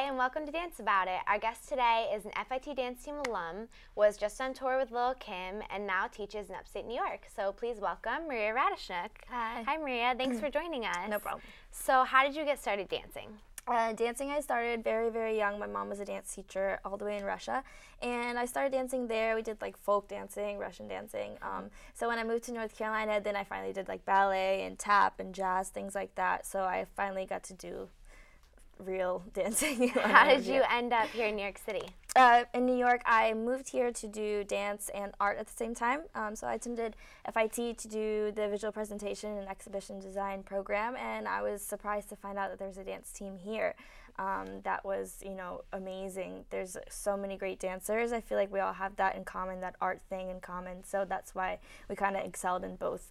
and welcome to Dance About It. Our guest today is an FIT dance team alum, was just on tour with Lil' Kim, and now teaches in upstate New York. So please welcome Maria Radishnik. Hi. Hi, Maria. Thanks for joining us. No problem. So how did you get started dancing? Dancing, I started very, very young. My mom was a dance teacher all the way in Russia, and I started dancing there. We did like folk dancing, Russian dancing. So when I moved to North Carolina, then I finally did like ballet and tap and jazz, things like that. So I finally got to do real dancing. How did you end up here in New York City? In New York, I moved here to do dance and art at the same time. So I attended FIT to do the visual presentation and exhibition design program, and I was surprised to find out that there's a dance team here. That was, amazing. There's so many great dancers. I feel like we all have that in common, that art thing in common. So that's why we kind of excelled in both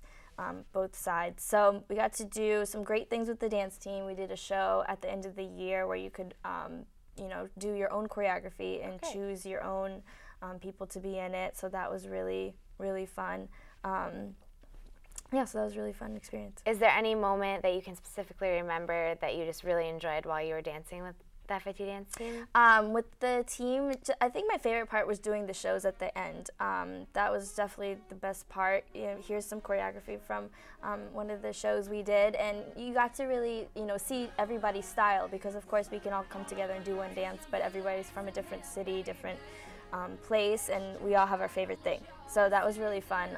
sides. So we got to do some great things with the dance team. We did a show at the end of the year where you could, do your own choreography and choose your own people to be in it. So that was really, really fun. So that was a really fun experience. Is there any moment that you can specifically remember that you just really enjoyed while you were dancing with the FIT dance team? With the team, I think my favorite part was doing the shows at the end. That was definitely the best part. Here's some choreography from one of the shows we did, and you got to really, see everybody's style, because of course we can all come together and do one dance, but everybody's from a different city, different place, and we all have our favorite thing. So that was really fun.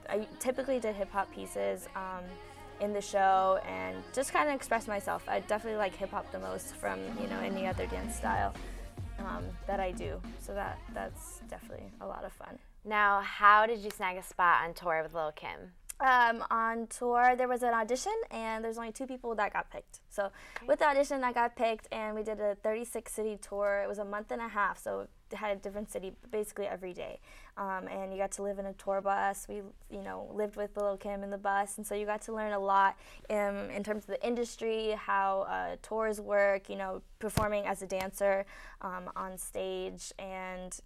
I typically did hip-hop pieces in the show and just kind of express myself. I definitely like hip-hop the most from any other dance style that I do. So that's definitely a lot of fun. Now, how did you snag a spot on tour with Lil' Kim? On tour, there was an audition, and there's only 2 people that got picked. So with the audition, I got picked, and we did a 36-city tour. It was a month and a half, so it had a different city basically every day. And you got to live in a tour bus. We, lived with Lil' Kim in the bus, and so you got to learn a lot in terms of the industry, how tours work, performing as a dancer on stage, and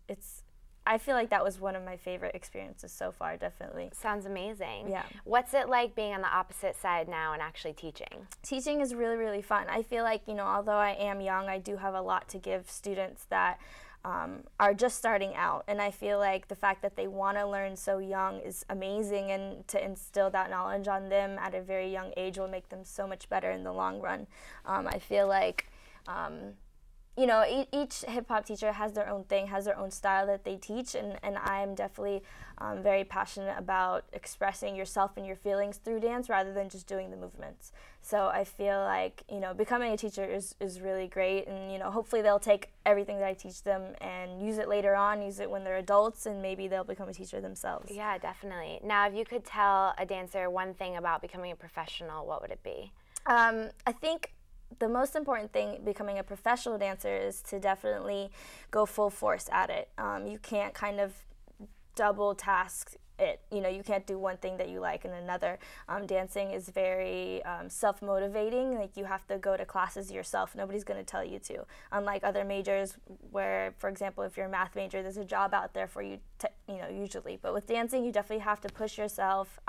I feel like that was one of my favorite experiences so far, definitely. Sounds amazing. Yeah. What's it like being on the opposite side now and actually teaching? Teaching is really, really fun. I feel like, although I am young, I do have a lot to give students that are just starting out. And I feel like the fact that they want to learn so young is amazing, and to instill that knowledge on them at a very young age will make them so much better in the long run. I feel like each hip-hop teacher has their own thing, has their own style that they teach, and I'm definitely very passionate about expressing yourself and your feelings through dance rather than just doing the movements. So I feel like, becoming a teacher is really great, and, hopefully they'll take everything that I teach them and use it later on, use it when they're adults, and maybe they'll become a teacher themselves. Yeah, definitely. Now, if you could tell a dancer one thing about becoming a professional, what would it be? I think the most important thing becoming a professional dancer is to definitely go full force at it. You can't kind of double task it. You can't do one thing that you like and another. Dancing is very self-motivating. Like, you have to go to classes yourself. Nobody's going to tell you to. Unlike other majors where, for example, if you're a math major, there's a job out there for you, usually. But with dancing, you definitely have to push yourself,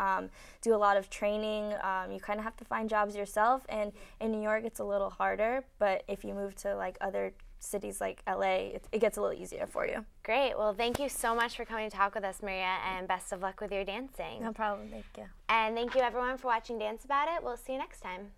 do a lot of training. You kind of have to find jobs yourself. And in New York, it's a little harder. But if you move to like other cities like LA, it gets a little easier for you. Great. Well, thank you so much for coming to talk with us, Maria, and best of luck with your dancing. No problem. Thank you. And thank you, everyone, for watching Dance About It. We'll see you next time.